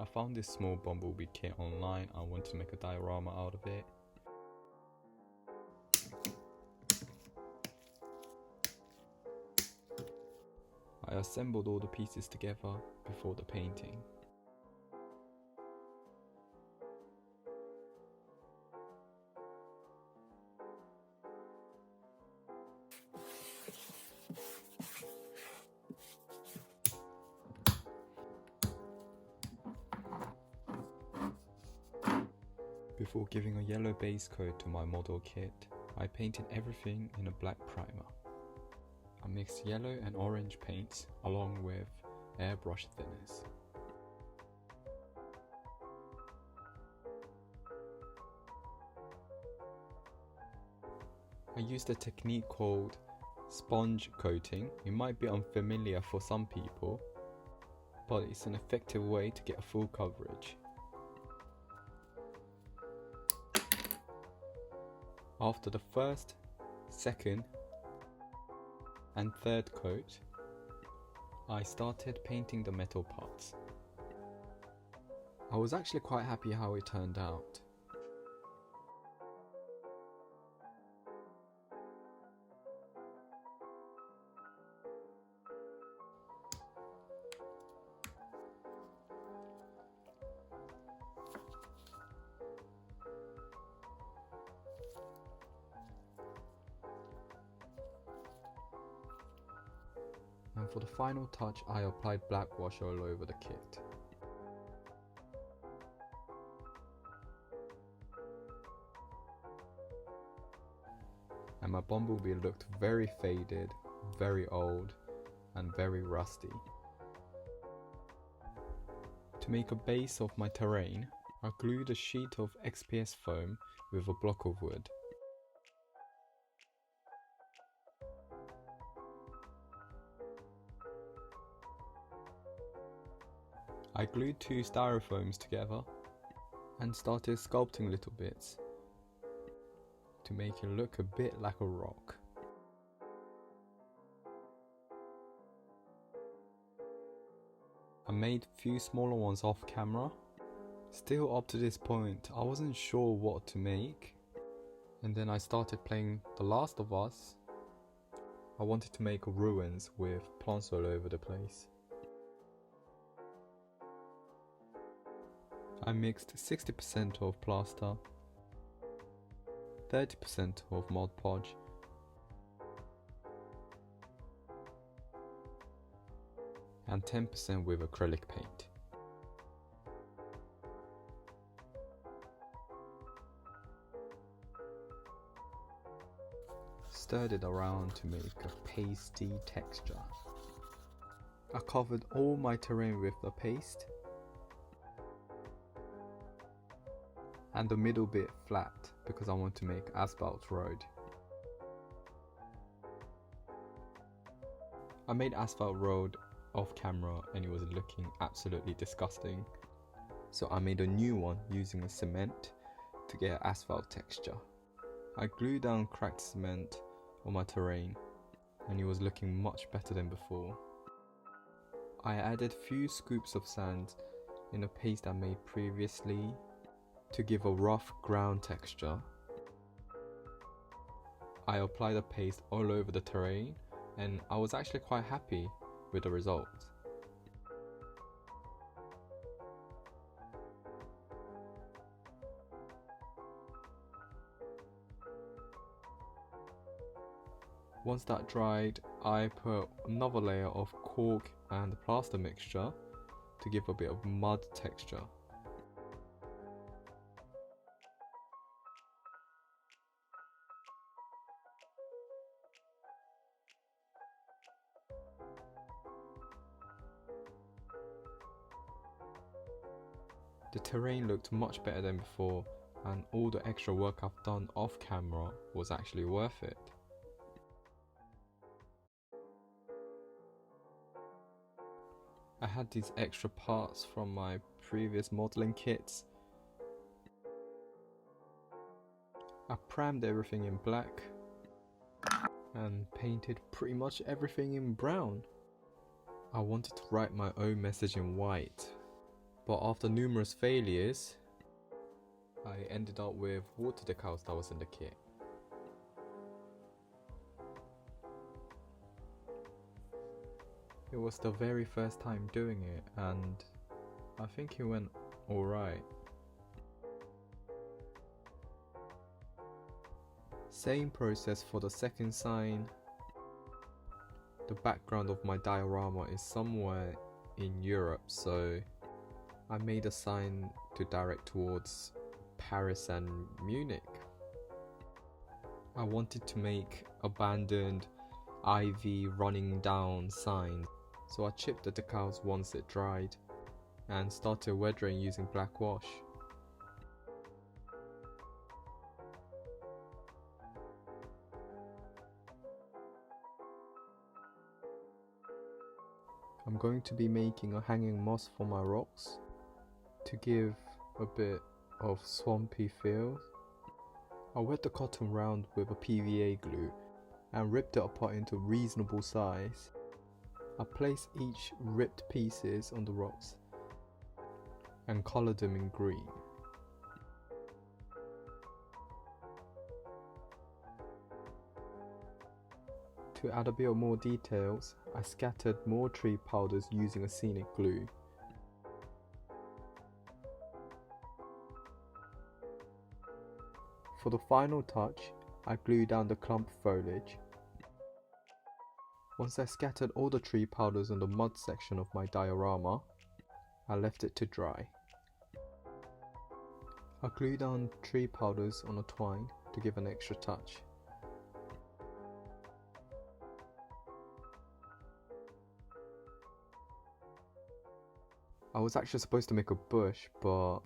I found this small Bumblebee kit online. I wanted to make a diorama out of it. I assembled all the pieces together before the painting. Before giving a yellow base coat to my model kit, I painted everything in a black primer. I mixed yellow and orange paints along with airbrush thinners. I used a technique called sponge coating. It might be unfamiliar for some people, but it's an effective way to get a full coverage. After the first, second and third coat, I started painting the metal parts. I was actually quite happy how it turned out. And for the final touch, I applied black wash all over the kit. And my Bumblebee looked very faded, very old, and very rusty. To make a base of my terrain, I glued a sheet of XPS foam with a block of wood. I glued 2 styrofoams together and started sculpting little bits to make it look a bit like a rock. I made a few smaller ones off camera. Still up to this point, I wasn't sure what to make, and then I started playing The Last of Us. I wanted to make ruins with plants all over the place. I mixed 60% of plaster, 30% of Mod Podge, and 10% with acrylic paint. Stirred it around to make a pasty texture. I covered all my terrain with the paste and the middle bit flat because I want to make asphalt road. I made asphalt road off camera and it was looking absolutely disgusting, so I made a new one using a cement to get asphalt texture. I glued down cracked cement on my terrain and it was looking much better than before. I added few scoops of sand in a paste I made previously to give a rough ground texture. I applied the paste all over the terrain and I was actually quite happy with the result. Once that dried, I put another layer of cork and plaster mixture to give a bit of mud texture. The terrain looked much better than before, and all the extra work I've done off camera was actually worth it. I had these extra parts from my previous modelling kits. I primed everything in black and painted pretty much everything in brown. I wanted to write my own message in white, But after numerous failures, I ended up with water decals that was in the kit. It was the very first time doing it and I think it went alright. Same process for the second sign. The background of my diorama is somewhere in Europe, so I made a sign to direct towards Paris and Munich. I wanted to make abandoned ivy running down signs, so I chipped the decals once it dried and started weathering using black wash. I'm going to be making a hanging moss for my rocks to give a bit of swampy feel. I wet the cotton round with a PVA glue and ripped it apart into reasonable size. I placed each ripped pieces on the rocks and coloured them in green. To add a bit more details, I scattered more tree powders using a scenic glue. For the final touch, I glued down the clump foliage. Once I scattered all the tree powders on the mud section of my diorama, I left it to dry. I glued down tree powders on a twine to give an extra touch. I was actually supposed to make a bush, but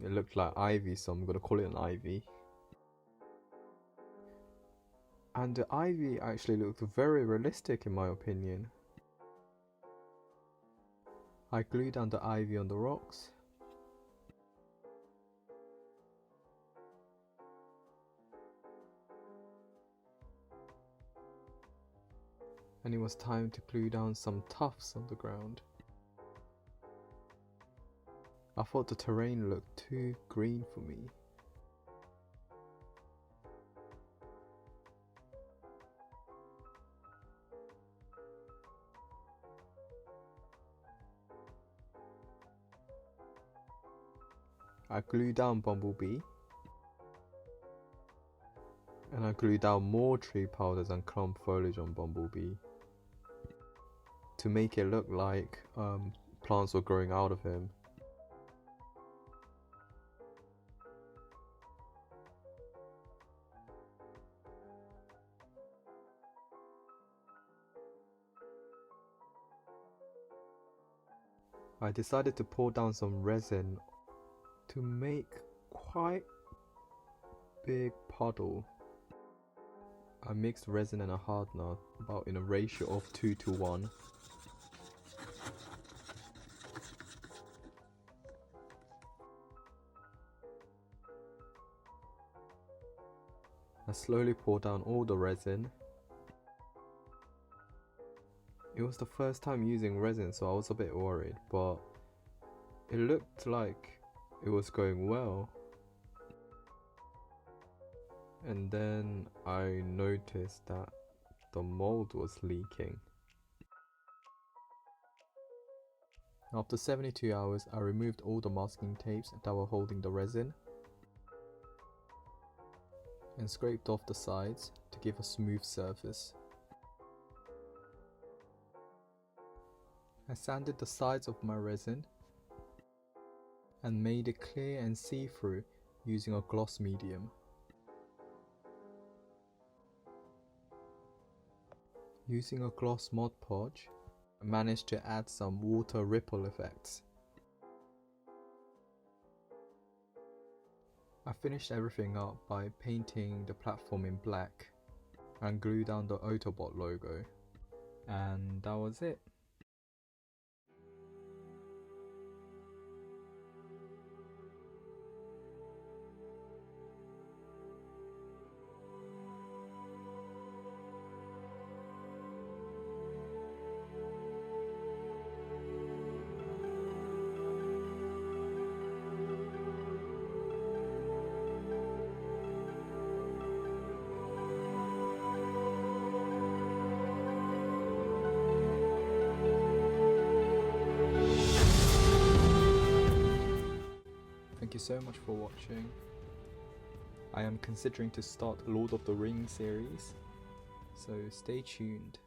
it looked like ivy, so I'm gonna call it an ivy. And the ivy actually looked very realistic in my opinion. I glued down the ivy on the rocks. And it was time to glue down some tufts on the ground. I thought the terrain looked too green for me. I glued down Bumblebee, and I glued down more tree powders and clump foliage on Bumblebee to make it look like plants were growing out of him. I decided to pour down some resin to make quite big puddle. I mixed resin and a hardener about in a ratio of 2:1. I slowly poured down all the resin. It was the first time using resin, so I was a bit worried, but it looked like it was going well. And then I noticed that the mold was leaking. After 72 hours, I removed all the masking tapes that were holding the resin and scraped off the sides to give a smooth surface. I sanded the sides of my resin and made it clear and see-through using a gloss medium. Using a gloss Mod Podge, I managed to add some water ripple effects. I finished everything up by painting the platform in black and glued down the Autobot logo, and that was it. you so much for watching. I am considering to start Lord of the Rings series, so stay tuned.